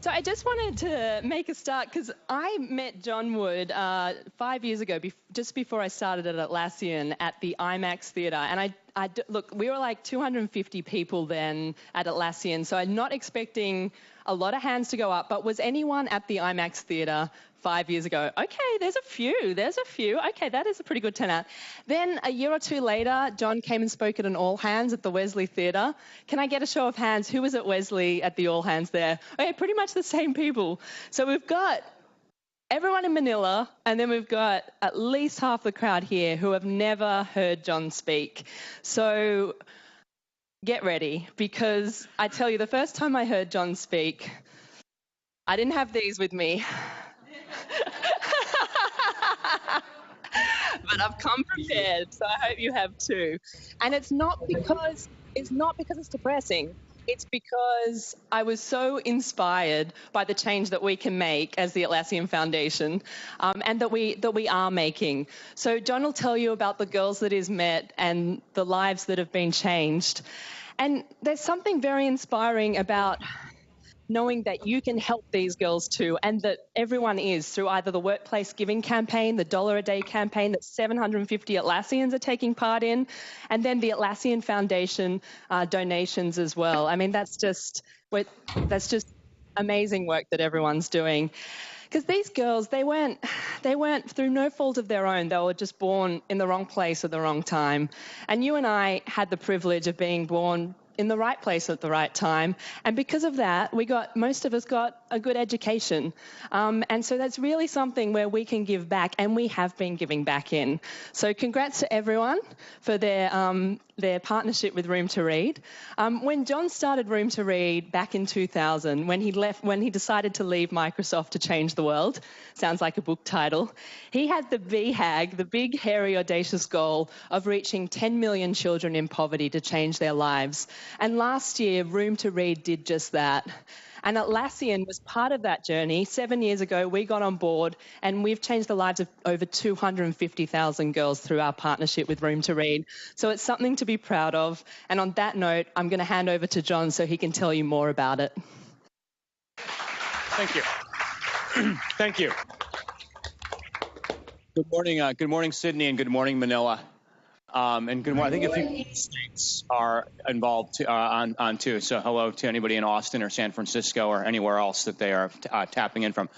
So I just wanted to make a start because I met John Wood 5 years ago, just before I started at Atlassian at the IMAX Theatre. And look, we were like 250 people then at Atlassian, so I'm not expecting a lot of hands to go up. But was anyone at the IMAX Theatre 5 years ago? Okay, there's a few. Okay, that is a pretty good turnout. Then a year or two later, John came and spoke at an All Hands at the Wesley Theatre. Can I get a show of hands? Who was at Wesley at the All Hands there? Okay, pretty much the same people. So we've got everyone in Manila, and then we've got at least half the crowd here who have never heard John speak. So get ready, because I tell you, the first time I heard John speak, I didn't have these with me. But I've come prepared, so I hope you have too. And it's not because it's depressing. It's because I was so inspired by the change that we can make as the Atlassian Foundation, and that we are making. So John will tell you about the girls that he's met and the lives that have been changed. And there's something very inspiring about knowing that you can help these girls too, and that everyone is, through either the Workplace Giving campaign, the $1 a Day campaign that 750 Atlassians are taking part in, and then the Atlassian Foundation donations as well. I mean, that's just amazing work that everyone's doing. Because these girls, they weren't through no fault of their own. They were just born in the wrong place at the wrong time. And you and I had the privilege of being born in the right place at the right time. And because of that, most of us got a good education. And so that's really something where we can give back, and we have been giving back in. So congrats to everyone for their partnership with Room to Read. When John started Room to Read back in 2000, when he decided to leave Microsoft to change the world, sounds like a book title, he had the BHAG, the big, hairy, audacious goal of reaching 10 million children in poverty to change their lives. And last year, Room to Read did just that. And Atlassian was part of that journey. 7 years ago, we got on board, and we've changed the lives of over 250,000 girls through our partnership with Room to Read. So it's something to be proud of. And on that note, I'm going to hand over to John so he can tell you more about it. Thank you. Thank you. Good morning, Sydney, and good morning, Manila. And good morning. I think a few states are involved on too. So hello to anybody in Austin or San Francisco or anywhere else that they are tapping in from.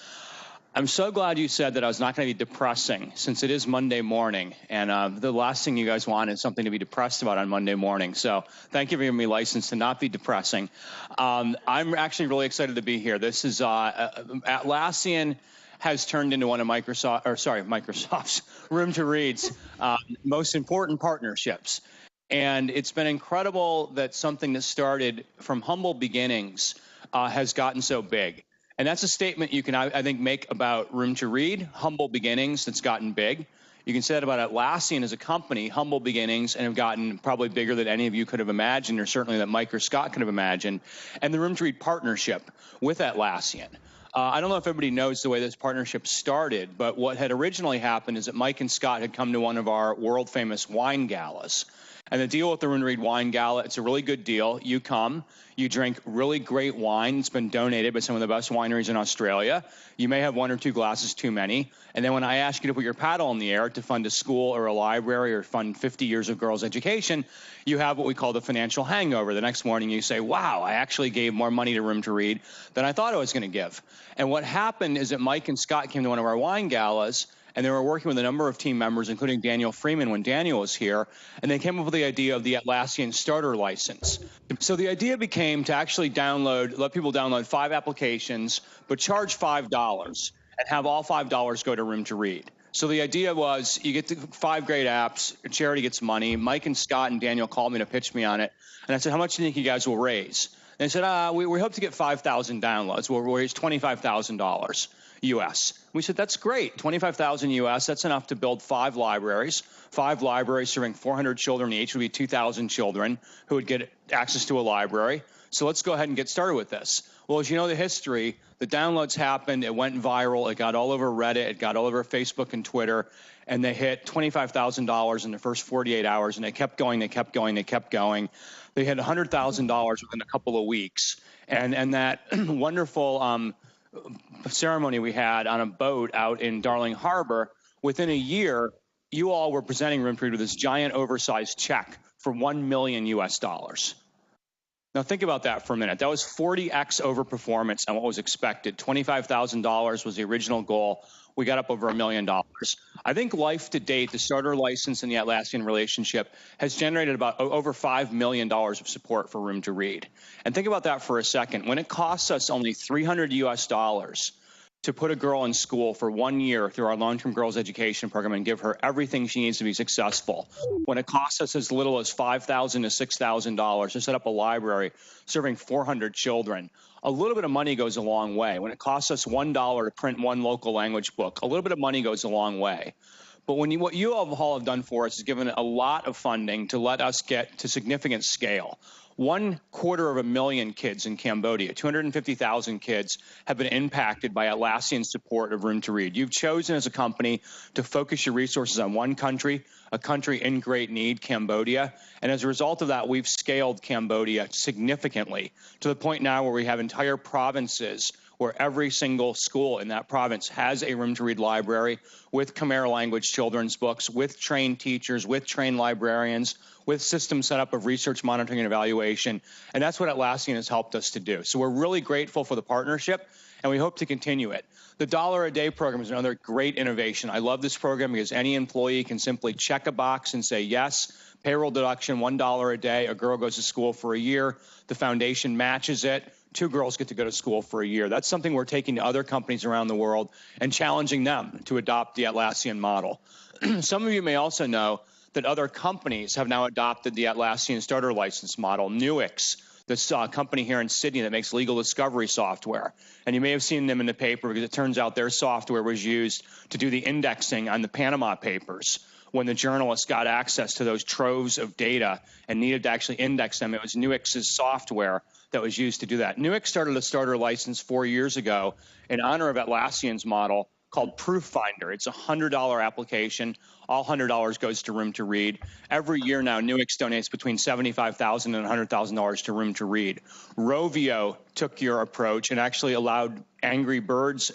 I'm so glad you said that I was not going to be depressing, since it is Monday morning, and the last thing you guys want is something to be depressed about on Monday morning. So thank you for giving me license to not be depressing. I'm actually really excited to be here. This is Atlassian has turned into one of Microsoft's Room to Read's most important partnerships. And it's been incredible that something that started from humble beginnings has gotten so big. And that's a statement you can, I think, make about Room to Read, humble beginnings that's gotten big. You can say that about Atlassian as a company, humble beginnings, and have gotten probably bigger than any of you could have imagined, or certainly that Mike or Scott could have imagined. And the Room to Read partnership with Atlassian. I don't know if everybody knows the way this partnership started, but what had originally happened is that Mike and Scott had come to one of our world-famous wine galas. And the deal with the Room to Read Wine Gala, it's a really good deal. You come, you drink really great wine. It's been donated by some of the best wineries in Australia. You may have one or two glasses too many. And then when I ask you to put your paddle in the air to fund a school or a library or fund 50 years of girls' education, you have what we call the financial hangover. The next morning you say, wow, I actually gave more money to Room to Read than I thought I was going to give. And what happened is that Mike and Scott came to one of our wine galas, and they were working with a number of team members, including Daniel Freeman when Daniel was here, and they came up with the idea of the Atlassian starter license. So the idea became to actually let people download 5 applications, but charge $5 and have all $5 go to Room to Read. So the idea was you get 5 great apps, charity gets money. Mike and Scott and Daniel called me to pitch me on it, and I said, how much do you think you guys will raise? And they said, we hope to get 5,000 downloads. We'll raise $25,000 US. We said, that's great, 25,000 US, that's enough to build 5 libraries. 5 libraries serving 400 children each would be 2,000 children who would get access to a library. So let's go ahead and get started with this. Well, as you know the history, the downloads happened, it went viral, it got all over Reddit, it got all over Facebook and Twitter, and they hit $25,000 in the first 48 hours, and they kept going, they kept going, they kept going. They had $100,000 within a couple of weeks. And that wonderful ceremony we had on a boat out in Darling Harbor, within a year, you all were presenting Room to Read with this giant oversized check for $1 million US. Now think about that for a minute. That was 40x overperformance on what was expected. $25,000 was the original goal. We got up over $1 million. I think life to date, the starter license and the Atlassian relationship has generated about over $5 million of support for Room to Read. And think about that for a second. When it costs us only $300 US to put a girl in school for 1 year through our long-term girls education program and give her everything she needs to be successful, when it costs us as little as $5,000 to $6,000 to set up a library serving 400 children, a little bit of money goes a long way. When it costs us $1 to print one local language book, a little bit of money goes a long way. But what you all have done for us is given a lot of funding to let us get to significant scale. 250,000 kids in Cambodia, 250,000 kids have been impacted by Atlassian support of Room to Read. You've chosen as a company to focus your resources on one country, a country in great need, Cambodia. And as a result of that, we've scaled Cambodia significantly to the point now where we have entire provinces where every single school in that province has a Room to Read library with Khmer language children's books, with trained teachers, with trained librarians, with systems set up of research monitoring and evaluation. And that's what Atlassian has helped us to do. So we're really grateful for the partnership, and we hope to continue it. The $1 a day program is another great innovation. I love this program because any employee can simply check a box and say, yes, payroll deduction, $1 a day. A girl goes to school for a year. The foundation matches it. 2 girls get to go to school for a year. That's something we're taking to other companies around the world and challenging them to adopt the Atlassian model. Some of you may also know that other companies have now adopted the Atlassian starter license model. Nuix, this company here in Sydney that makes legal discovery software. And you may have seen them in the paper because it turns out their software was used to do the indexing on the Panama Papers. When the journalists got access to those troves of data and needed to actually index them, it was Nuix's software that was used to do that. Nuix started a starter license 4 years ago in honor of Atlassian's model called Proof Finder. It's a $100 application. All $100 goes to Room to Read. Every year now, Nuix donates between $75,000 and $100,000 to Room to Read. Rovio took your approach and actually allowed Angry Birds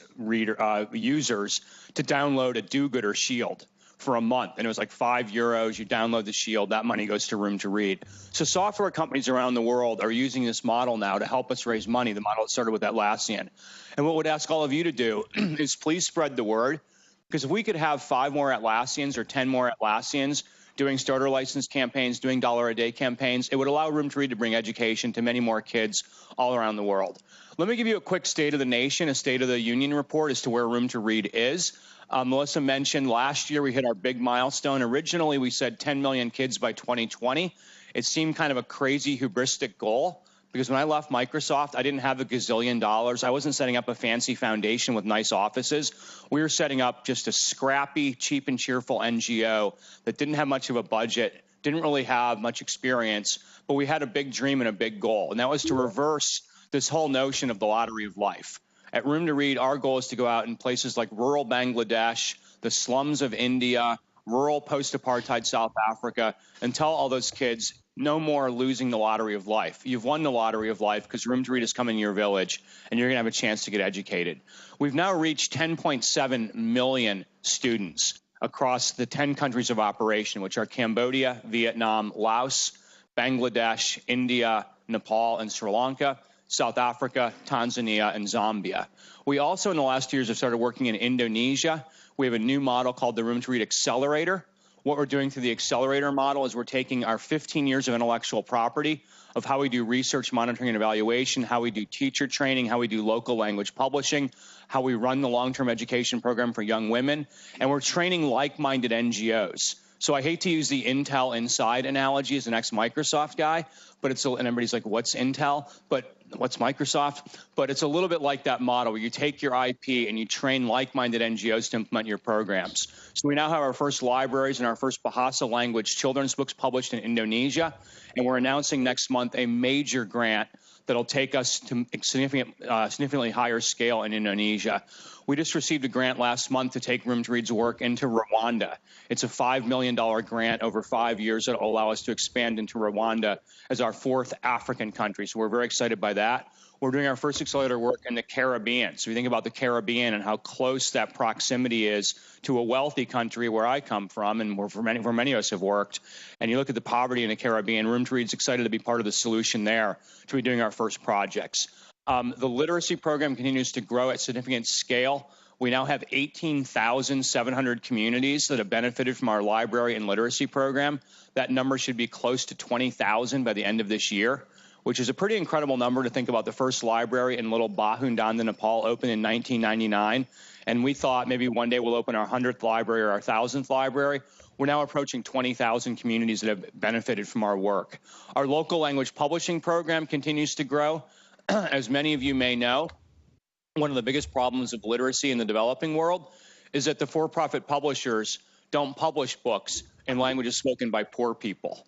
users to download a do-gooder shield for a month, and it was like €5. You download the shield, that money goes to Room to Read. So software companies around the world are using this model now to help us raise money, the model that started with Atlassian. And what we'd ask all of you to do is please spread the word, because if we could have 5 more Atlassians or 10 more Atlassians doing starter license campaigns, doing $1 a day campaigns, it would allow Room to Read to bring education to many more kids all around the world. Let me give you a quick state of the nation, a state of the union report as to where Room to Read is. Melissa mentioned last year we hit our big milestone. Originally, we said 10 million kids by 2020. It seemed kind of a crazy, hubristic goal because when I left Microsoft, I didn't have a gazillion dollars. I wasn't setting up a fancy foundation with nice offices. We were setting up just a scrappy, cheap and cheerful NGO that didn't have much of a budget, didn't really have much experience, but we had a big dream and a big goal, and that was to reverse this whole notion of the lottery of life. At Room to Read, our goal is to go out in places like rural Bangladesh, the slums of India, rural post-apartheid South Africa, and tell all those kids, no more losing the lottery of life. You've won the lottery of life because Room to Read is coming to your village, and you're going to have a chance to get educated. We've now reached 10.7 million students across the 10 countries of operation, which are Cambodia, Vietnam, Laos, Bangladesh, India, Nepal, and Sri Lanka, South Africa, Tanzania, and Zambia. We also, in the last years, have started working in Indonesia. We have a new model called the Room to Read Accelerator. What we're doing through the Accelerator model is we're taking our 15 years of intellectual property of how we do research, monitoring, and evaluation, how we do teacher training, how we do local language publishing, how we run the long-term education program for young women, and we're training like-minded NGOs. So I hate to use the Intel Inside analogy as an ex-Microsoft guy, but and everybody's like, what's Intel? But what's Microsoft? But it's a little bit like that model where you take your IP and you train like-minded NGOs to implement your programs. So we now have our first libraries and our first Bahasa language children's books published in Indonesia, and we're announcing next month a major grant that'll take us to significantly higher scale in Indonesia. We just received a grant last month to take Room to Read's work into Rwanda. It's a $5 million grant over 5 years that will allow us to expand into Rwanda as our our fourth African country. So we're very excited by that. We're doing our first accelerator work in the Caribbean. So we think about the Caribbean and how close that proximity is to a wealthy country where I come from and where many of us have worked. And you look at the poverty in the Caribbean, Room to Read's excited to be part of the solution there to be doing our first projects. The literacy program continues to grow at significant scale. We now have 18,700 communities that have benefited from our library and literacy program. That number should be close to 20,000 by the end of this year, which is a pretty incredible number to think about. The first library in little Bahundanda, Nepal opened in 1999. And we thought maybe one day we'll open our 100th library or our 1,000th library. We're now approaching 20,000 communities that have benefited from our work. Our local language publishing program continues to grow. As many of you may know, one of the biggest problems of literacy in the developing world is that the for-profit publishers don't publish books in languages spoken by poor people.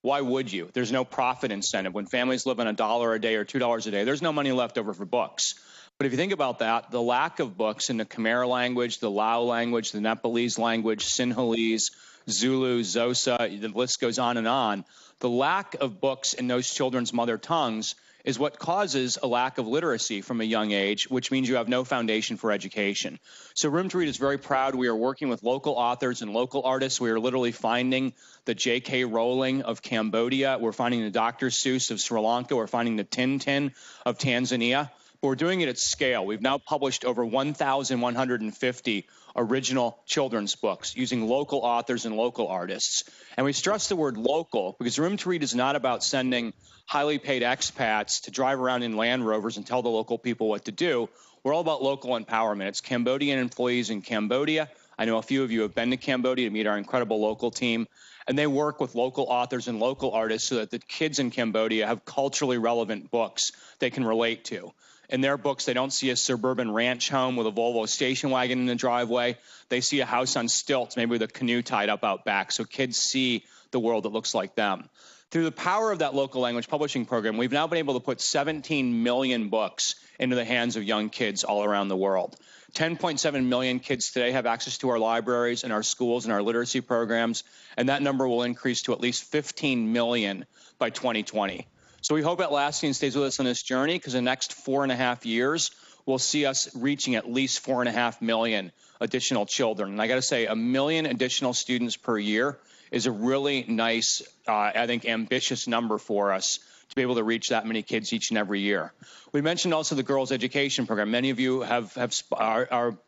Why would you? There's no profit incentive. When families live on $1 a day or $2 a day, there's no money left over for books. But if you think about that, the lack of books in the Khmer language, the Lao language, the Nepalese language, Sinhalese, Zulu, Xhosa, the list goes on, the lack of books in those children's mother tongues is what causes a lack of literacy from a young age, which means you have no foundation for education. So Room to Read is very proud. We are working with local authors and local artists. We are literally finding the J.K. Rowling of Cambodia. We're finding the Dr. Seuss of Sri Lanka. We're finding the Tintin of Tanzania. But we're doing it at scale. We've now published over 1,150 original children's books using local authors and local artists. And we stress the word local because Room to Read is not about sending highly paid expats to drive around in Land Rovers and tell the local people what to do. We're all about local empowerment. It's Cambodian employees in Cambodia. I know a few of you have been to Cambodia to meet our incredible local team. And they work with local authors and local artists so that the kids in Cambodia have culturally relevant books they can relate to. In their books, they don't see a suburban ranch home with a Volvo station wagon in the driveway. They see a house on stilts, maybe with a canoe tied up out back, so kids see the world that looks like them. Through the power of that local language publishing program, we've now been able to put 17 million books into the hands of young kids all around the world. 10.7 million kids today have access to our libraries and our schools and our literacy programs, and that number will increase to at least 15 million by 2020. So we hope Atlassian stays with us on this journey because the next 4.5 years will see us reaching at least 4.5 million additional children. And I got to say, 1 million additional students per year is a really nice, I think, ambitious number for us to be able to reach that many kids each and every year. We mentioned also the girls' education program. Many of you are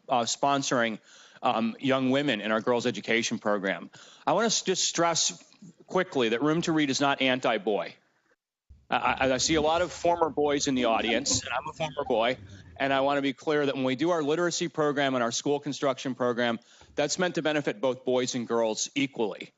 sponsoring young women in our girls' education program. I want to just stress quickly that Room to Read is not anti-boy. I see a lot of former boys in the audience, and I'm a former boy, and I want to be clear that when we do our literacy program and our school construction program, that's meant to benefit both boys and girls equally.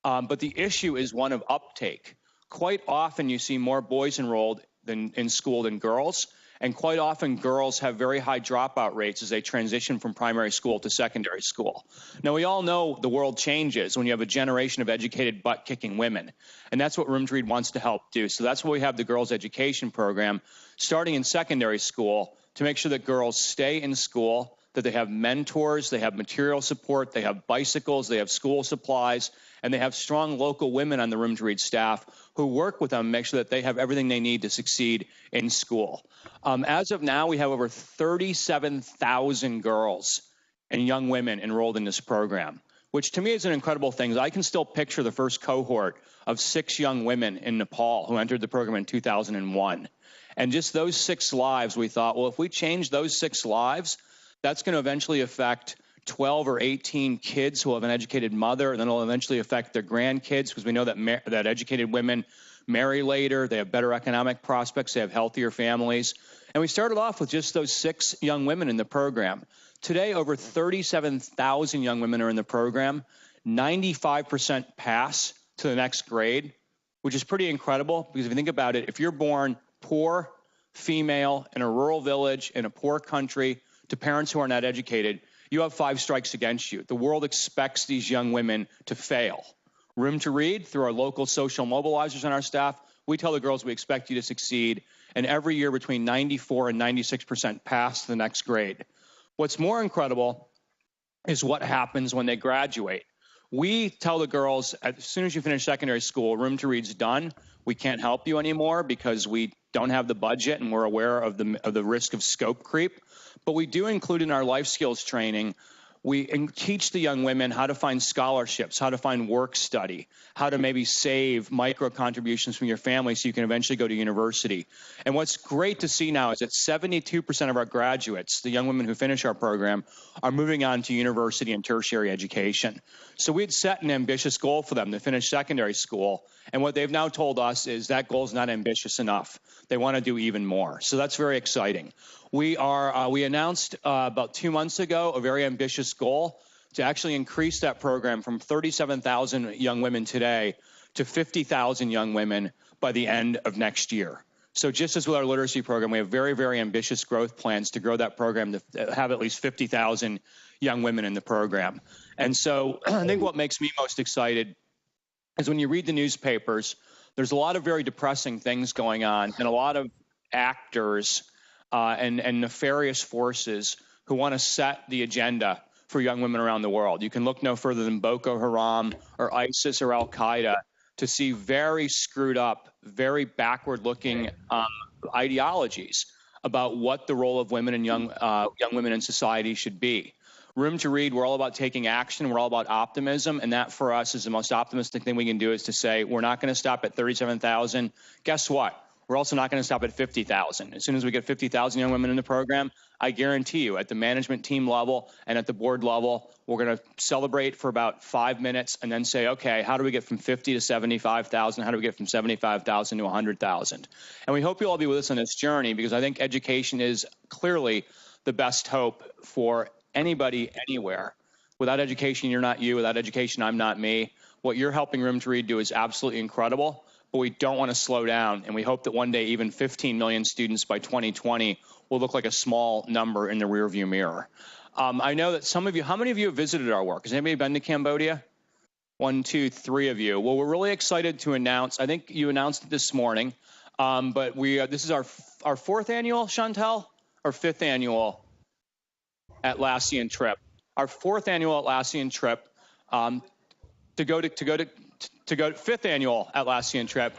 But the issue is one of uptake. Quite often you see more boys enrolled in school than girls, and quite often girls have very high dropout rates as they transition from primary school to secondary school. Now, we all know the world changes when you have a generation of educated butt-kicking women, and that's what Room to Read wants to help do. So that's why we have the girls' education program starting in secondary school to make sure that girls stay in school, that they have mentors, they have material support, they have bicycles, they have school supplies, and they have strong local women on the Room to Read staff who work with them, make sure that they have everything they need to succeed in school. As of now, we have over 37,000 girls and young women enrolled in this program, which to me is an incredible thing. I can still picture the first cohort of 6 young women in Nepal who entered the program in 2001. And just those 6 lives, we thought, well, if we change those 6 lives, that's going to eventually affect 12 or 18 kids who will have an educated mother, and then it'll eventually affect their grandkids because we know that educated women marry later, they have better economic prospects, they have healthier families. And we started off with just those 6 young women in the program. Today, over 37,000 young women are in the program. 95% pass to the next grade, which is pretty incredible because if you think about it, if you're born poor, female, in a rural village, in a poor country, to parents who are not educated, you have 5 strikes against you. The world expects these young women to fail. Room to Read, through our local social mobilizers on our staff, we tell the girls we expect you to succeed, and every year between 94 and 96% pass to the next grade. What's more incredible is what happens when they graduate. We tell the girls, as soon as you finish secondary school, Room to Read's done. We can't help you anymore because we don't have the budget and we're aware of the risk of scope creep. But we do include in our life skills training, we teach the young women how to find scholarships, how to find work study, how to maybe save micro contributions from your family so you can eventually go to university. And what's great to see now is that 72% of our graduates, the young women who finish our program, are moving on to university and tertiary education. So we had set an ambitious goal for them to finish secondary school. And what they've now told us is that goal is not ambitious enough. They want to do even more. So that's very exciting. We announced about 2 months ago a very ambitious goal to actually increase that program from 37,000 young women today to 50,000 young women by the end of next year. So just as with our literacy program, we have very, very ambitious growth plans to grow that program to have at least 50,000 young women in the program. And so I think what makes me most excited is when you read the newspapers, there's a lot of very depressing things going on and a lot of actors and nefarious forces who want to set the agenda for young women around the world. You can look no further than Boko Haram or ISIS or Al-Qaeda to see very screwed up, very backward-looking ideologies about what the role of women and young women in society should be. Room to Read, we're all about taking action. We're all about optimism, and that for us is the most optimistic thing we can do is to say we're not going to stop at 37,000. Guess what? We're also not going to stop at 50,000. As soon as we get 50,000 young women in the program, I guarantee you at the management team level and at the board level, we're going to celebrate for about 5 minutes and then say, okay, how do we get from 50 to 75,000? How do we get from 75,000 to 100,000? And we hope you'll all be with us on this journey because I think education is clearly the best hope for anybody, anywhere. Without education, you're not you. Without education, I'm not me. What you're helping Room to Read do is absolutely incredible. But we don't want to slow down, and we hope that one day even 15 million students by 2020 will look like a small number in the rearview mirror. I know that some of you, how many of you have visited our work? Has anybody been to Cambodia? 1, 2, 3 of you. Well, we're really excited to announce, I think you announced it this morning, but this is our fourth annual, Chantel, or fifth annual Atlassian trip. Our fourth annual Atlassian trip to go fifth annual Atlassian trip.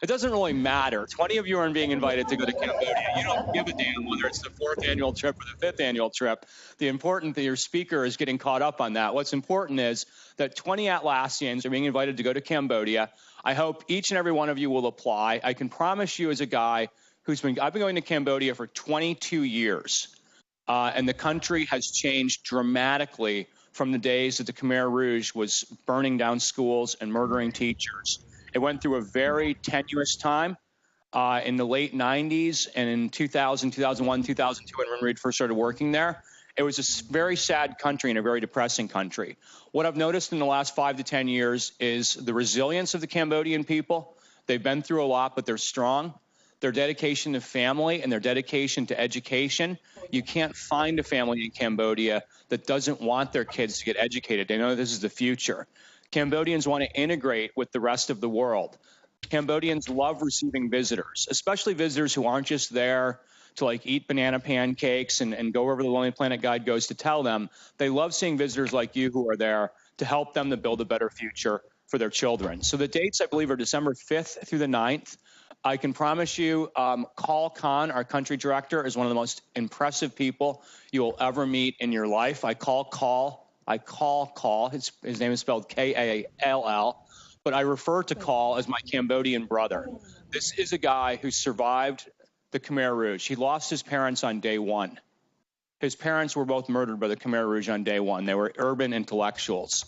It doesn't really matter. 20 of you are being invited to go to Cambodia. You don't give a damn whether it's the fourth annual trip or the fifth annual trip. The important that your speaker is getting caught up on that. What's important is that 20 Atlassians are being invited to go to Cambodia. I hope each and every one of you will apply. I can promise you as a guy I've been going to Cambodia for 22 years. And the country has changed dramatically from the days that the Khmer Rouge was burning down schools and murdering teachers. It went through a very tenuous time in the late 90s and in 2000, 2001, 2002 when Reed first started working there. It was a very sad country and a very depressing country. What I've noticed in the last 5 to 10 years is the resilience of the Cambodian people. They've been through a lot, but they're strong. Their dedication to family and their dedication to education. You can't find a family in Cambodia that doesn't want their kids to get educated. They know this is the future. Cambodians want to integrate with the rest of the world. Cambodians love receiving visitors, especially visitors who aren't just there to eat banana pancakes and go wherever the Lonely Planet Guide goes to tell them. They love seeing visitors like you who are there to help them to build a better future for their children. So the dates, I believe, are December 5th through the 9th. I can promise you, Call Khan, our country director, is one of the most impressive people you will ever meet in your life. I call Call. His name is spelled K-A-L-L, but I refer to Call as my Cambodian brother. This is a guy who survived the Khmer Rouge. He lost his parents on day one. His parents were both murdered by the Khmer Rouge on day one. They were urban intellectuals.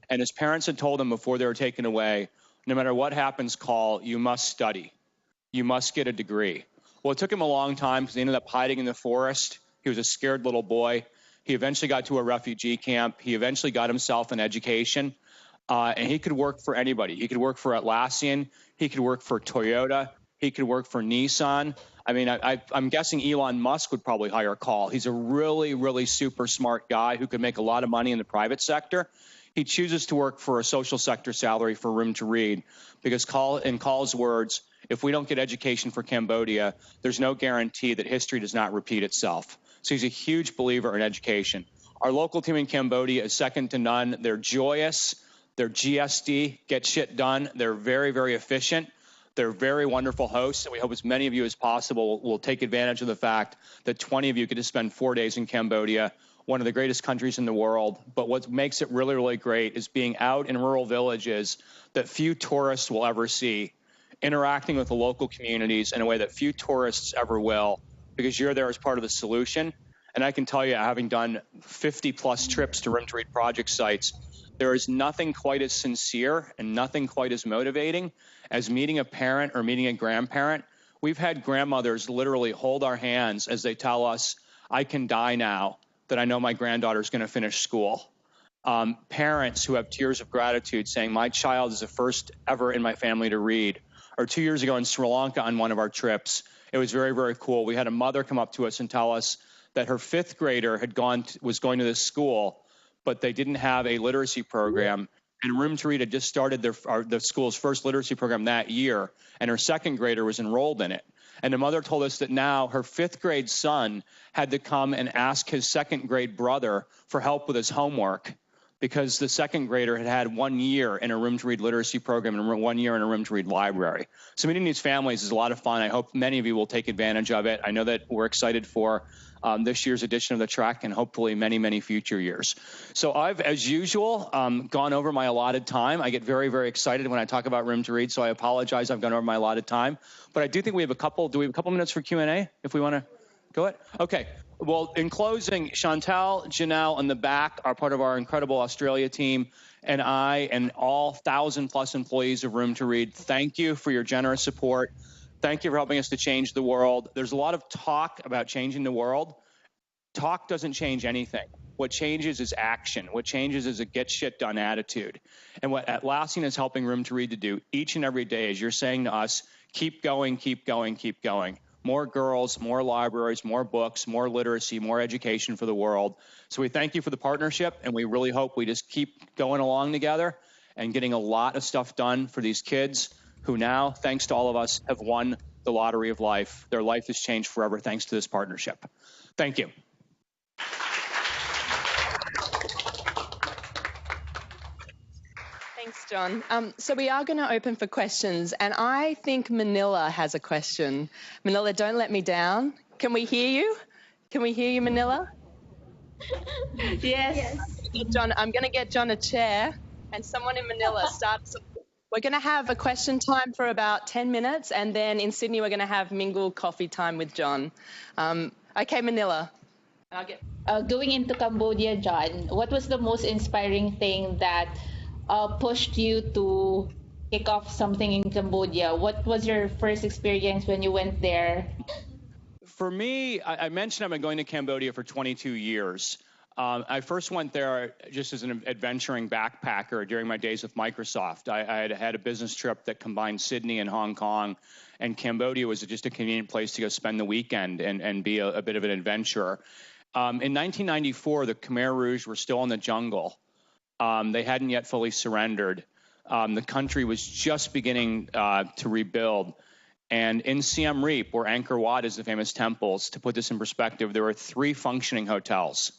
And his parents had told him before they were taken away, no matter what happens, Call, you must study. You must get a degree. Well, it took him a long time because he ended up hiding in the forest. He was a scared little boy. He eventually got to a refugee camp. He eventually got himself an education, and he could work for anybody. He could work for Atlassian. He could work for Toyota. He could work for Nissan. I mean, I'm guessing Elon Musk would probably hire Call. He's a really, really super smart guy who could make a lot of money in the private sector. He chooses to work for a social sector salary for Room to Read because in Call's words, if we don't get education for Cambodia, there's no guarantee that history does not repeat itself. So he's a huge believer in education. Our local team in Cambodia is second to none. They're joyous. They're GSD, get shit done. They're very, very efficient. They're very wonderful hosts, and we hope as many of you as possible will take advantage of the fact that 20 of you get to spend 4 days in Cambodia, one of the greatest countries in the world. But what makes it really, really great is being out in rural villages that few tourists will ever see, interacting with the local communities in a way that few tourists ever will, because you're there as part of the solution. And I can tell you, having done 50-plus trips to Room to Read project sites, there is nothing quite as sincere and nothing quite as motivating as meeting a parent or meeting a grandparent. We've had grandmothers literally hold our hands as they tell us, I can die now, that I know my granddaughter's going to finish school. Parents who have tears of gratitude saying, my child is the first ever in my family to read. Or 2 years ago in Sri Lanka on one of our trips, it was very, very cool. We had a mother come up to us and tell us that her fifth grader was going to this school, but they didn't have a literacy program. And Room to Read had just started the school's first literacy program that year, and her second grader was enrolled in it. And the mother told us that now her fifth grade son had to come and ask his second grade brother for help with his homework because the second grader had 1 year in a Room to Read literacy program and 1 year in a Room to Read library. So meeting these families is a lot of fun. I hope many of you will take advantage of it. I know that we're excited for this year's edition of the Trek and hopefully many, many future years. So I've, as usual, gone over my allotted time. I get very, very excited when I talk about Room to Read, so I apologize. I've gone over my allotted time. But I do think we have a couple minutes for Q&A if we want to go ahead? Okay. Well, in closing, Chantal, Janelle, and the back are part of our incredible Australia team, and I and all 1,000-plus employees of Room to Read, thank you for your generous support. Thank you for helping us to change the world. There's a lot of talk about changing the world. Talk doesn't change anything. What changes is action. What changes is a get shit done attitude. And what Atlassian is helping Room to Read to do each and every day is you're saying to us, keep going, keep going, keep going. More girls, more libraries, more books, more literacy, more education for the world. So we thank you for the partnership, and we really hope we just keep going along together and getting a lot of stuff done for these kids who now, thanks to all of us, have won the lottery of life. Their life has changed forever thanks to this partnership. Thank you. Thanks, John. So we are going to open for questions, and I think Manila has a question. Manila, don't let me down. Can we hear you? Can we hear you, Manila? Yes. John, I'm going to get John a chair, and someone in Manila starts. We're going to have a question time for about 10 minutes, and then in Sydney we're going to have mingled coffee time with John. Okay, Manila. Going into Cambodia, John, what was the most inspiring thing that pushed you to kick off something in Cambodia? What was your first experience when you went there? For me, I mentioned I've been going to Cambodia for 22 years. I first went there just as an adventuring backpacker during my days with Microsoft. I had had a business trip that combined Sydney and Hong Kong, and Cambodia was just a convenient place to go spend the weekend and be a bit of an adventurer. In 1994, the Khmer Rouge were still in the jungle. They hadn't yet fully surrendered. The country was just beginning to rebuild. And in Siem Reap, where Angkor Wat is the famous temples, to put this in perspective, there were 3 functioning hotels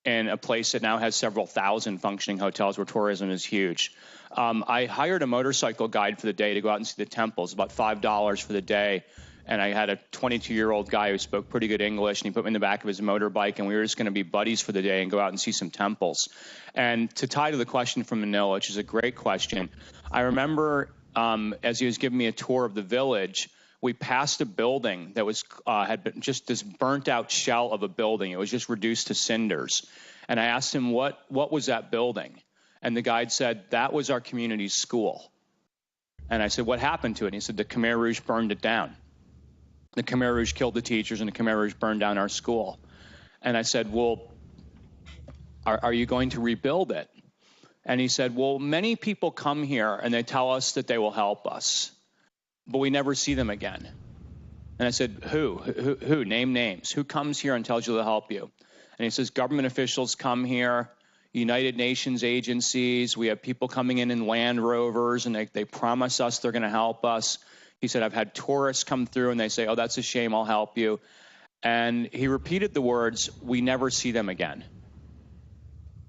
in a place that now has several thousand functioning hotels where tourism is huge. I hired a motorcycle guide for the day to go out and see the temples, about $5 for the day. And I had a 22-year-old guy who spoke pretty good English, and he put me in the back of his motorbike, and we were just going to be buddies for the day and go out and see some temples. And to tie to the question from Manila, which is a great question, I remember as he was giving me a tour of the village, we passed a building that was had been just this burnt-out shell of a building. It was just reduced to cinders. And I asked him, what was that building? And the guide said, that was our community school. And I said, what happened to it? And he said, the Khmer Rouge burned it down. The Khmer Rouge killed the teachers, and the Khmer Rouge burned down our school. And I said, well, are you going to rebuild it? And he said, well, many people come here, and they tell us that they will help us, but we never see them again. And I said, who? Name names. Who comes here and tells you they'll help you? And he says, government officials come here, United Nations agencies. We have people coming in Land Rovers, and they promise us they're going to help us. He said, I've had tourists come through, and they say, oh, that's a shame, I'll help you. And he repeated the words, we never see them again.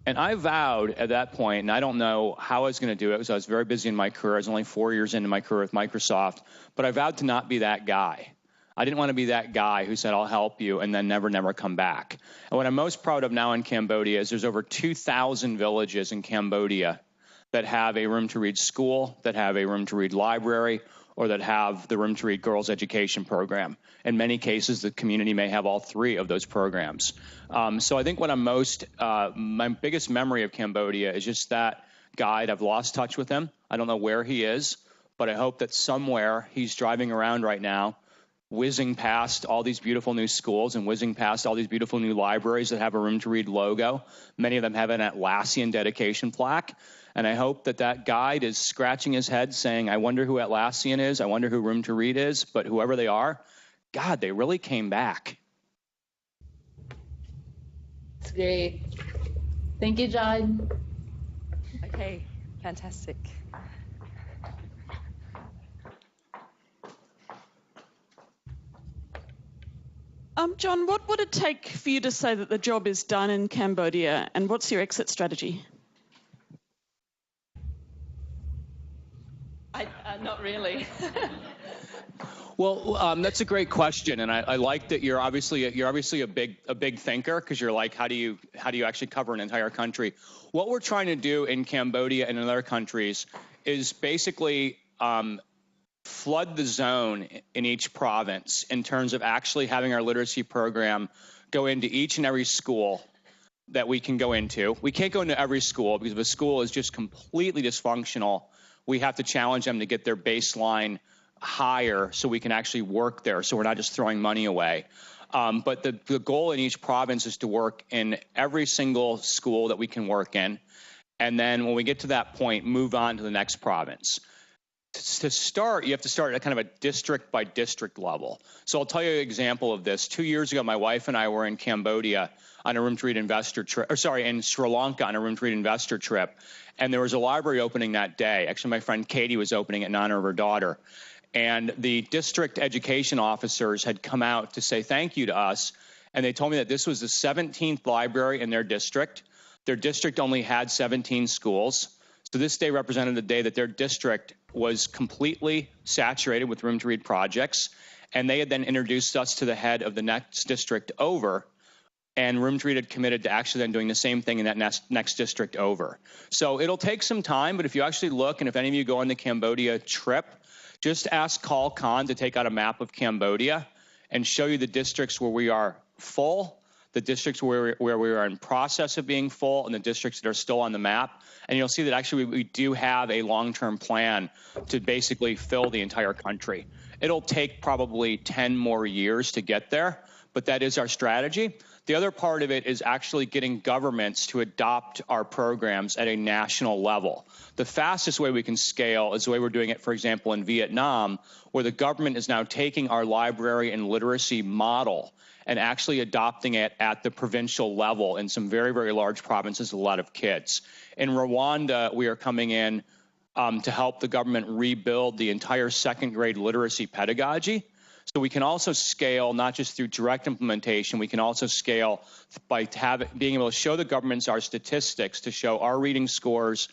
And I vowed at that point, and I don't know how I was going to do it because I was very busy in my career. I was only 4 years into my career with Microsoft, but I vowed to not be that guy. I didn't want to be that guy who said, I'll help you, and then never come back. And what I'm most proud of now in Cambodia is there's over 2,000 villages in Cambodia that have a room to read school, that have a room to read library, or that have the room to read girls education program. In many cases, the community may have all three of those programs. So I think what I'm my biggest memory of Cambodia is just that guide. I've lost touch with him. I don't know where he is, but I hope that somewhere he's driving around right now, whizzing past all these beautiful new schools and whizzing past all these beautiful new libraries that have a room to read logo. Many of them have an Atlassian dedication plaque. And I hope that that guide is scratching his head saying, I wonder who Atlassian is. I wonder who room to read is. But whoever they are, God, they really came back. That's great. Thank you, John. Okay, fantastic. John, what would it take for you to say that the job is done in Cambodia, and what's your exit strategy? Not really. Well, that's a great question, and I like that you're obviously a big thinker, because you're like, how do you actually cover an entire country? What we're trying to do in Cambodia and in other countries is basically flood the zone in each province in terms of actually having our literacy program go into each and every school that we can go into. We can't go into every school because if a school is just completely dysfunctional, we have to challenge them to get their baseline higher so we can actually work there, so we're not just throwing money away. But the goal in each province is to work in every single school that we can work in, and then when we get to that point, move on to the next province. To start, you have to start at kind of a district by district level. So I'll tell you an example of this. 2 years ago, my wife and I were in Cambodia on a room to read investor trip, in Sri Lanka on a room to read investor trip. And there was a library opening that day. Actually, my friend Katie was opening it in honor of her daughter. And the district education officers had come out to say thank you to us. And they told me that this was the 17th library in their district. Their district only had 17 schools. So this day represented the day that their district was completely saturated with room to read projects. And they had then introduced us to the head of the next district over. And Room to Read had committed to actually then doing the same thing in that next district over. So it'll take some time, but if you actually look, and if any of you go on the Cambodia trip, just ask Carl Khan to take out a map of Cambodia and show you the districts where we are full, the districts where we are in process of being full, and the districts that are still on the map. And you'll see that actually we do have a long-term plan to basically fill the entire country. It'll take probably 10 more years to get there, but that is our strategy. The other part of it is actually getting governments to adopt our programs at a national level. The fastest way we can scale is the way we're doing it, for example, in Vietnam, where the government is now taking our library and literacy model and actually adopting it at the provincial level in some very, very large provinces with a lot of kids. In Rwanda, we are coming in to help the government rebuild the entire second grade literacy pedagogy. So we can also scale not just through direct implementation, we can also scale by being able to show the governments our statistics to show our reading scores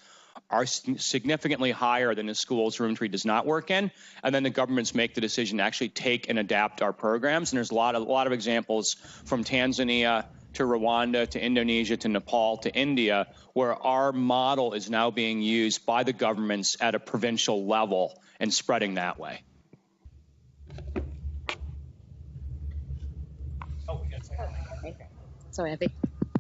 are significantly higher than the schools Room to Read does not work in, and then the governments make the decision to actually take and adapt our programs. And there's a lot of examples from Tanzania to Rwanda to Indonesia to Nepal to India where our model is now being used by the governments at a provincial level and spreading that way. Sorry, Abby.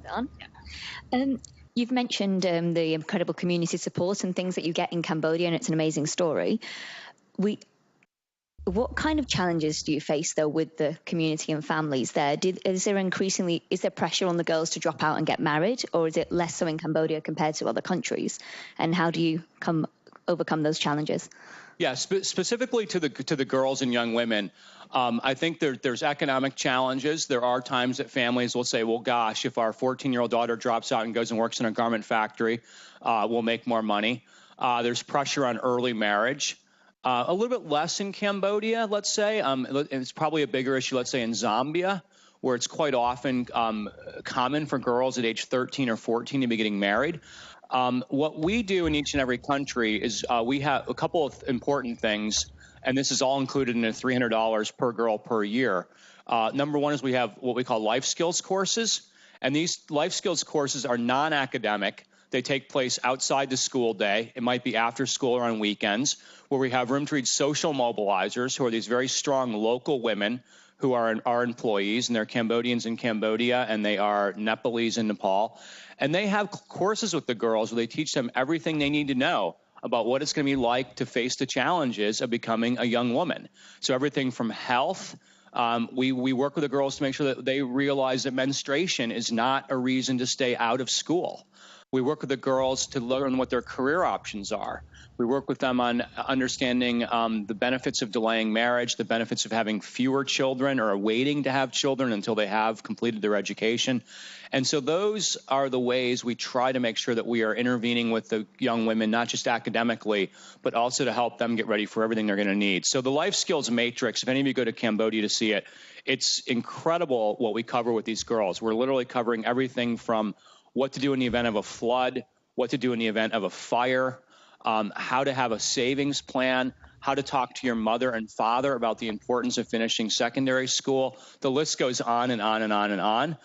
On. You've mentioned the incredible community support and things that you get in Cambodia, and it's an amazing story. What kind of challenges do you face, though, with the community and families there? Is there pressure on the girls to drop out and get married, or is it less so in Cambodia compared to other countries? And how do you overcome those challenges? Yeah, specifically to the girls and young women, I think there's economic challenges. There are times that families will say, well, gosh, if our 14-year-old daughter drops out and goes and works in a garment factory, we'll make more money. There's pressure on early marriage. A little bit less in Cambodia, let's say. It's probably a bigger issue, let's say, in Zambia, where it's quite often common for girls at age 13 or 14 to be getting married. What we do in each and every country is we have a couple of important things, and this is all included in the $300 per girl per year. Number one is we have what we call life skills courses, and these life skills courses are non-academic. They take place outside the school day. It might be after school or on weekends, where we have Room to Read social mobilizers, who are these very strong local women who are our employees, and they're Cambodians in Cambodia, and they are Nepalese in Nepal. And they have courses with the girls where they teach them everything they need to know about what it's going to be like to face the challenges of becoming a young woman. So everything from health. We work with the girls to make sure that they realize that menstruation is not a reason to stay out of school. We work with the girls to learn what their career options are. We work with them on understanding the benefits of delaying marriage, the benefits of having fewer children or waiting to have children until they have completed their education. And so those are the ways we try to make sure that we are intervening with the young women, not just academically, but also to help them get ready for everything they're going to need. So the Life Skills Matrix, if any of you go to Cambodia to see it, it's incredible what we cover with these girls. We're literally covering everything from what to do in the event of a flood, what to do in the event of a fire, how to have a savings plan, how to talk to your mother and father about the importance of finishing secondary school. The list goes on and on and on and on.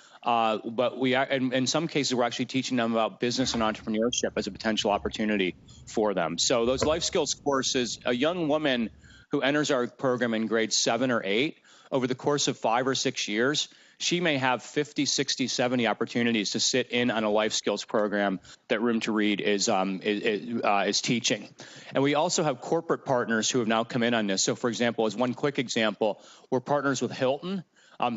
But we are, in some cases, we're actually teaching them about business and entrepreneurship as a potential opportunity for them. So those life skills courses, a young woman who enters our program in grades 7 or 8, over the course of 5 or 6 years, she may have 50, 60, 70 opportunities to sit in on a life skills program that Room to Read is teaching. And we also have corporate partners who have now come in on this. So, for example, as one quick example, we're partners with Hilton.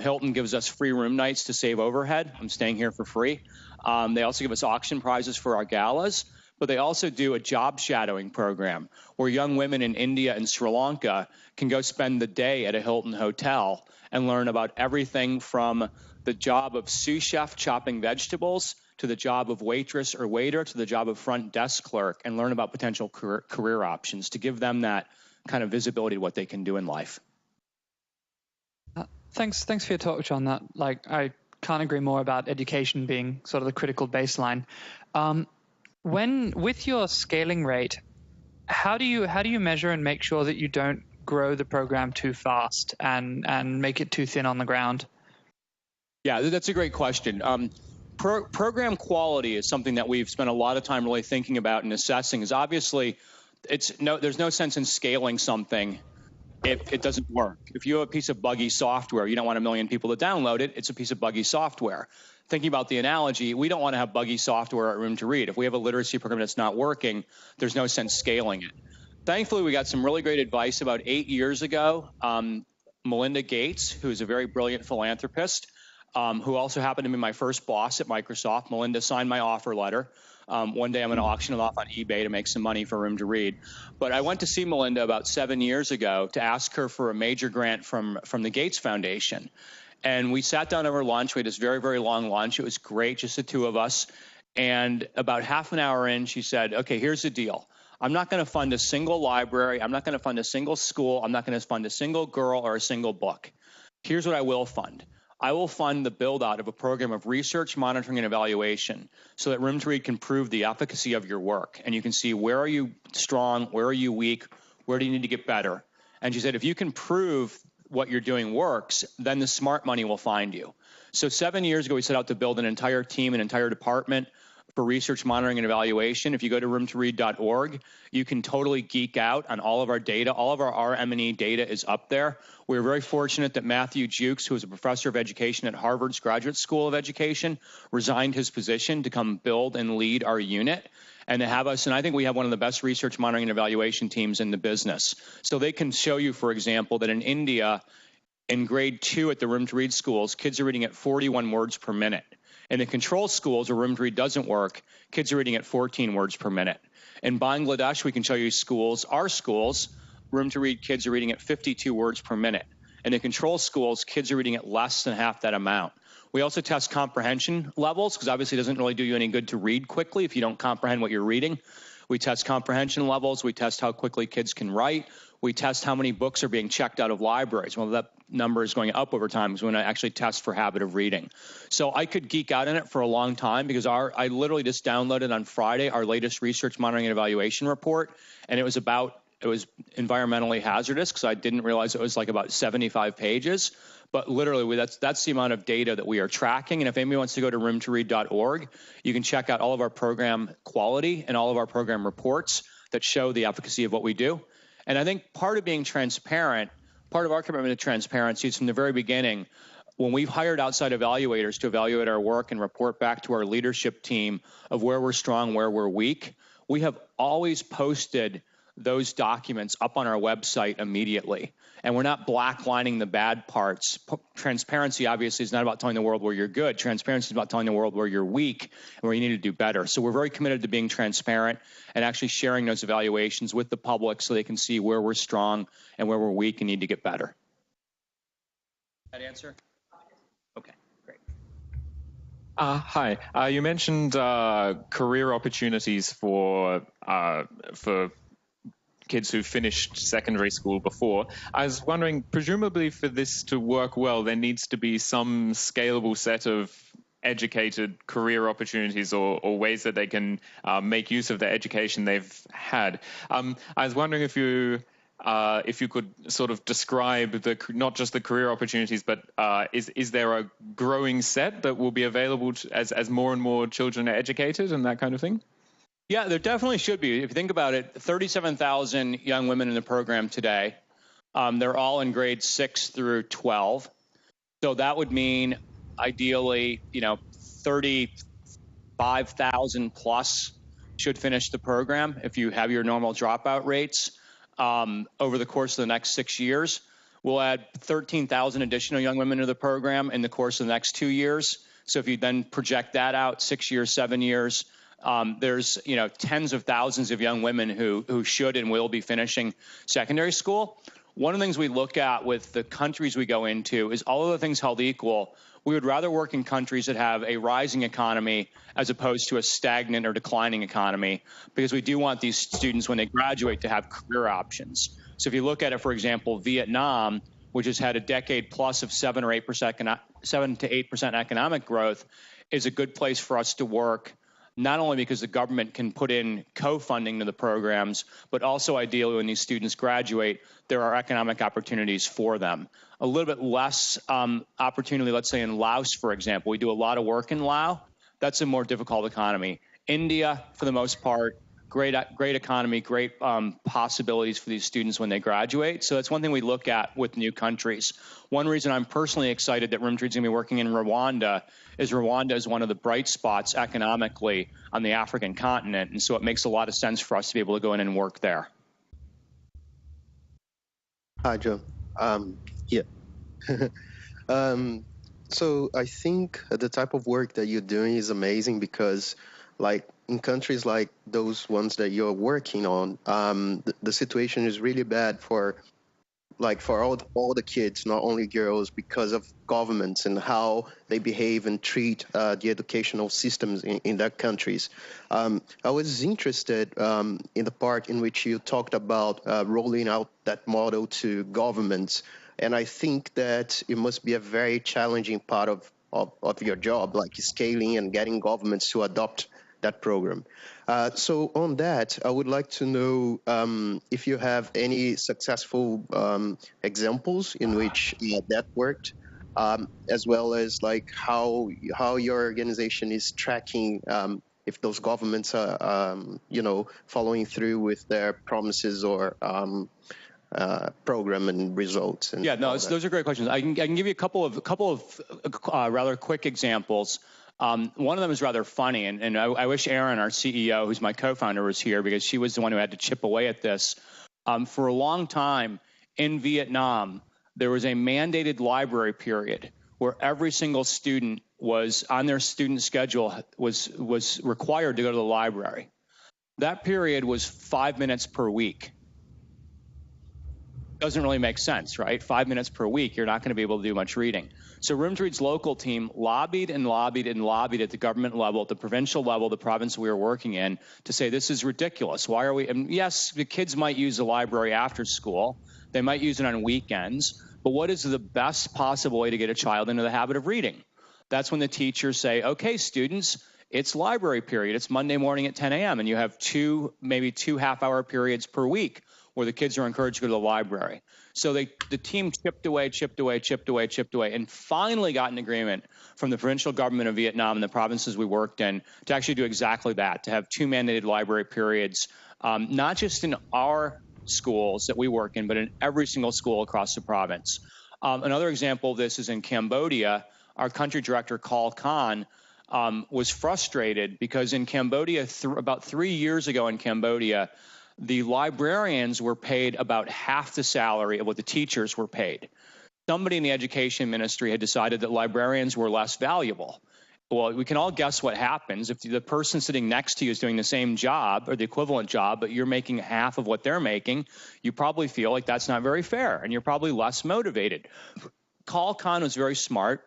Hilton gives us free room nights to save overhead. I'm staying here for free. They also give us auction prizes for our galas. But they also do a job shadowing program where young women in India and Sri Lanka can go spend the day at a Hilton hotel and learn about everything from the job of sous chef chopping vegetables to the job of waitress or waiter to the job of front desk clerk, and learn about potential career options to give them that kind of visibility to what they can do in life. Thanks for your talk, John. That, I can't agree more about education being sort of the critical baseline. With your scaling rate, how do you measure and make sure that you don't grow the program too fast and make it too thin on the ground? Yeah, that's a great question. Program quality is something that we've spent a lot of time really thinking about and assessing. Is obviously there's no sense in scaling something if it doesn't work. If you have a piece of buggy software, you don't want 1 million people to download it. It's a piece of buggy software. Thinking about the analogy, we don't want to have buggy software at Room to Read. If we have a literacy program that's not working, there's no sense scaling it. Thankfully, we got some really great advice about 8 years ago. Melinda Gates, who is a very brilliant philanthropist, who also happened to be my first boss at Microsoft. Melinda signed my offer letter. One day I'm going to auction it off on eBay to make some money for Room to Read. But I went to see Melinda about 7 years ago to ask her for a major grant from the Gates Foundation. And we sat down over lunch. We had this very, very long lunch. It was great, just the two of us. And about half an hour in, she said, okay, here's the deal. I'm not going to fund a single library. I'm not going to fund a single school. I'm not going to fund a single girl or a single book. Here's what I will fund. I will fund the build out of a program of research, monitoring, and evaluation so that Room to Read can prove the efficacy of your work. And you can see, where are you strong? Where are you weak? Where do you need to get better? And she said, if you can prove what you're doing works, then the smart money will find you. So 7 years ago, we set out to build an entire team, an entire department for research, monitoring, and evaluation. If you go to roomtoread.org, you can totally geek out on all of our data. All of our RM&E data is up there. We're very fortunate that Matthew Jukes, who is a professor of education at Harvard's Graduate School of Education, resigned his position to come build and lead our unit and to have us. And I think we have one of the best research, monitoring, and evaluation teams in the business. So they can show you, for example, that in India, in grade 2 at the Room to Read schools, kids are reading at 41 words per minute. In the control schools where Room to Read doesn't work, kids are reading at 14 words per minute. In Bangladesh, we can show you our schools, Room to Read kids are reading at 52 words per minute. In the control schools, kids are reading at less than half that amount. We also test comprehension levels, because obviously it doesn't really do you any good to read quickly if you don't comprehend what you're reading. We test comprehension levels. We test how quickly kids can write. We test how many books are being checked out of libraries. Well, that number is going up over time because when I actually test for habit of reading. So I could geek out in it for a long time because I literally just downloaded on Friday our latest research monitoring and evaluation report, and it was environmentally hazardous because I didn't realize it was like about 75 pages. But literally, that's the amount of data that we are tracking. And if anybody wants to go to roomtoread.org, you can check out all of our program quality and all of our program reports that show the efficacy of what we do. And I think part of being transparent, part of our commitment to transparency is from the very beginning, when we've hired outside evaluators to evaluate our work and report back to our leadership team of where we're strong, where we're weak, we have always posted those documents up on our website immediately. And we're not blacklining the bad parts. Transparency, obviously, is not about telling the world where you're good. Transparency is about telling the world where you're weak and where you need to do better. So we're very committed to being transparent and actually sharing those evaluations with the public so they can see where we're strong and where we're weak and need to get better. That answer? Okay, great. Hi. You mentioned career opportunities for kids who finished secondary school before. I was wondering, presumably for this to work well, there needs to be some scalable set of educated career opportunities or ways that they can make use of the education they've had. I was wondering if you could sort of describe not just the career opportunities, but is there a growing set that will be available as more and more children are educated and that kind of thing? Yeah, there definitely should be. If you think about it, 37,000 young women in the program today. They're all in grades 6 through 12. So that would mean ideally, 35,000 plus should finish the program if you have your normal dropout rates over the course of the next 6 years. We'll add 13,000 additional young women to the program in the course of the next 2 years. So if you then project that out 6 years, 7 years, there's tens of thousands of young women who should and will be finishing secondary school. One of the things we look at with the countries we go into is all of the things held equal. We would rather work in countries that have a rising economy as opposed to a stagnant or declining economy, because we do want these students when they graduate to have career options. So if you look at it, for example, Vietnam, which has had a decade plus of 7 to 8% economic growth, is a good place for us to work. Not only because the government can put in co-funding to the programs, but also ideally when these students graduate, there are economic opportunities for them. A little bit less opportunity, let's say in Laos, for example. We do a lot of work in Laos. That's a more difficult economy. India, for the most part, great economy, great possibilities for these students when they graduate. So that's one thing we look at with new countries. One reason I'm personally excited that Room to Read's going to be working in Rwanda is one of the bright spots economically on the African continent. And so it makes a lot of sense for us to be able to go in and work there. Hi, Joe. Yeah. So I think the type of work that you're doing is amazing because, like, in countries like those ones that you're working on, the situation is really bad for all the kids, not only girls, because of governments and how they behave and treat the educational systems in their countries. I was interested in the part in which you talked about rolling out that model to governments, and I think that it must be a very challenging part of your job, like scaling and getting governments to adopt that program. So on that, I would like to know if you have any successful examples in which that worked, as well as like how your organization is tracking if those governments are following through with their promises or program and results. And those are great questions. I can give you a couple of rather quick examples. One of them is rather funny, and I wish Erin, our CEO, who's my co-founder, was here because she was the one who had to chip away at this. For a long time in Vietnam, there was a mandated library period where every single student was on their student schedule was required to go to the library. That period was 5 minutes per week. doesn't really make sense, right? 5 minutes per week, you're not going to be able to do much reading. So Room to Read's local team lobbied and lobbied and lobbied at the government level, at the provincial level, the province we were working in, to say this is ridiculous. Why are we? And yes, the kids might use the library after school. They might use it on weekends. But what is the best possible way to get a child into the habit of reading? That's when the teachers say, okay, students, it's library period. It's Monday morning at 10 a.m. and you have maybe two half-hour periods per week where the kids are encouraged to go to the library. So the team chipped away, and finally got an agreement from the provincial government of Vietnam and the provinces we worked in to actually do exactly that, to have 2 mandated library periods, not just in our schools that we work in, but in every single school across the province. Another example of this is in Cambodia. Our country director, Carl Khan, was frustrated because in Cambodia, about 3 years ago in Cambodia, the librarians were paid about half the salary of what the teachers were paid. Somebody in the education ministry had decided that librarians were less valuable. Well, we can all guess what happens. If the person sitting next to you is doing the same job or the equivalent job, but you're making half of what they're making, you probably feel like that's not very fair, and you're probably less motivated. Carl Khan was very smart.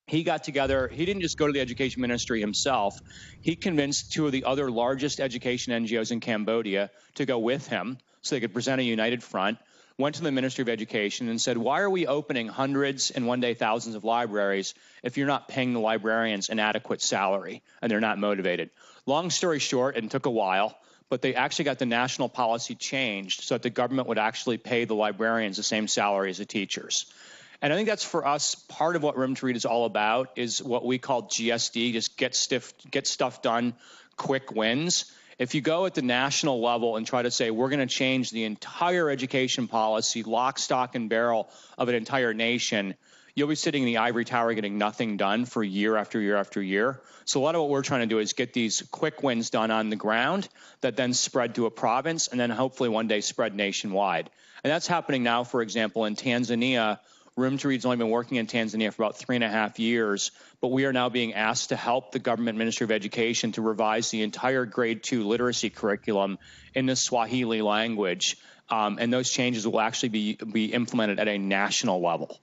He got together. He didn't just go to the education ministry himself. He convinced 2 of the other largest education NGOs in Cambodia to go with him so they could present a united front, went to the Ministry of Education and said, why are we opening hundreds and one day thousands of libraries if you're not paying the librarians an adequate salary and they're not motivated? Long story short, and it took a while, but they actually got the national policy changed so that the government would actually pay the librarians the same salary as the teachers. And I think that's, for us, part of what Room to Read is all about, is what we call GSD, just get stuff done, quick wins. If you go at the national level and try to say, we're going to change the entire education policy, lock, stock, and barrel of an entire nation, you'll be sitting in the ivory tower getting nothing done for year after year after year. So a lot of what we're trying to do is get these quick wins done on the ground that then spread to a province and then hopefully one day spread nationwide. And that's happening now, for example, in Tanzania. Room to Read's only been working in Tanzania for about 3.5 years, but we are now being asked to help the government Ministry of Education to revise the entire grade 2 literacy curriculum in the Swahili language, and those changes will actually be implemented at a national level.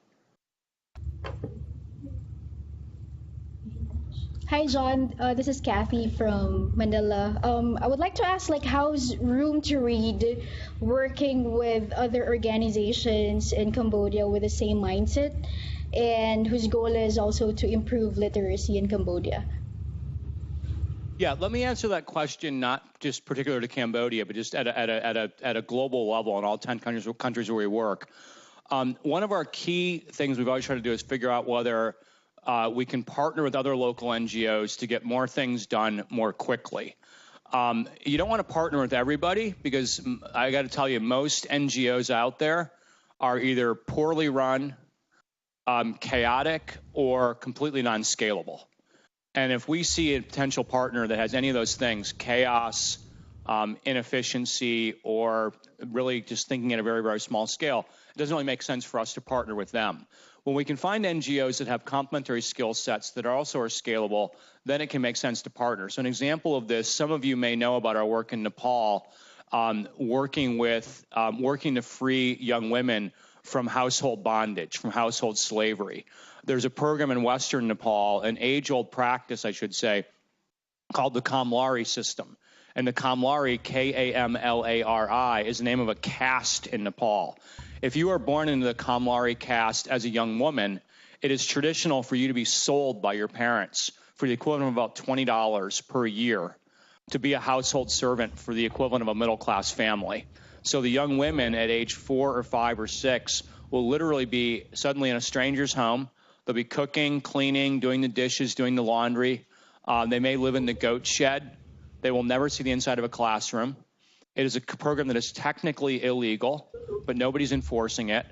Hi, John. This is Kathy from Manila. I would like to ask, how's Room to Read working with other organizations in Cambodia with the same mindset and whose goal is also to improve literacy in Cambodia? Yeah, let me answer that question, not just particular to Cambodia, but just at a global level in all 10 countries where we work. One of our key things we've always tried to do is figure out whether we can partner with other local NGOs to get more things done more quickly. You don't want to partner with everybody because I got to tell you, most NGOs out there are either poorly run, chaotic, or completely non-scalable. And if we see a potential partner that has any of those things, chaos, inefficiency, or really just thinking at a very, very small scale, it doesn't really make sense for us to partner with them. When we can find NGOs that have complementary skill sets that also are scalable, then it can make sense to partner. So an example of this, some of you may know about our work in Nepal, working to free young women from household bondage, from household slavery. There's a program in Western Nepal, an age-old practice, I should say, called the Kamlari system. And the Kamlari, Kamlari, is the name of a caste in Nepal. If you are born into the Kamlari caste as a young woman, it is traditional for you to be sold by your parents for the equivalent of about $20 per year to be a household servant for the equivalent of a middle-class family. So the young women at age 4 or 5 or 6 will literally be suddenly in a stranger's home. They'll be cooking, cleaning, doing the dishes, doing the laundry. They may live in the goat shed. They will never see the inside of a classroom. It is a program that is technically illegal, but nobody's enforcing it.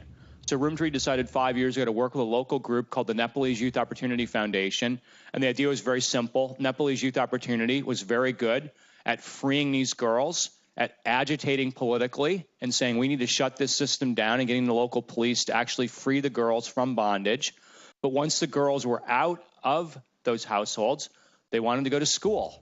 So Room to Read decided 5 years ago to work with a local group called the Nepalese Youth Opportunity Foundation. And the idea was very simple. Nepalese Youth Opportunity was very good at freeing these girls, at agitating politically and saying we need to shut this system down and getting the local police to actually free the girls from bondage. But once the girls were out of those households, they wanted to go to school.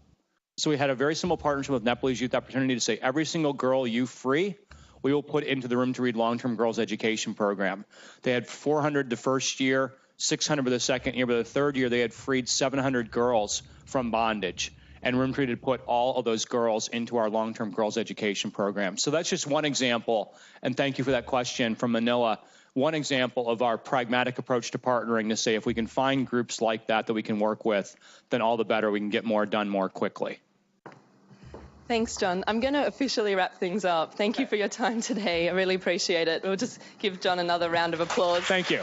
So we had a very simple partnership with Nepalese Youth Opportunity to say every single girl you free we will put into the Room to Read long-term girls education program. They had 400 the first year, 600 for the second year, but the third year they had freed 700 girls from bondage. And Room to Read had put all of those girls into our long-term girls education program. So that's just one example, and thank you for that question from Manila. One example of our pragmatic approach to partnering to say if we can find groups like that we can work with, then all the better. We can get more done more quickly. Thanks, John. I'm going to officially wrap things up. Thank you for your time today. I really appreciate it. We'll just give John another round of applause. Thank you.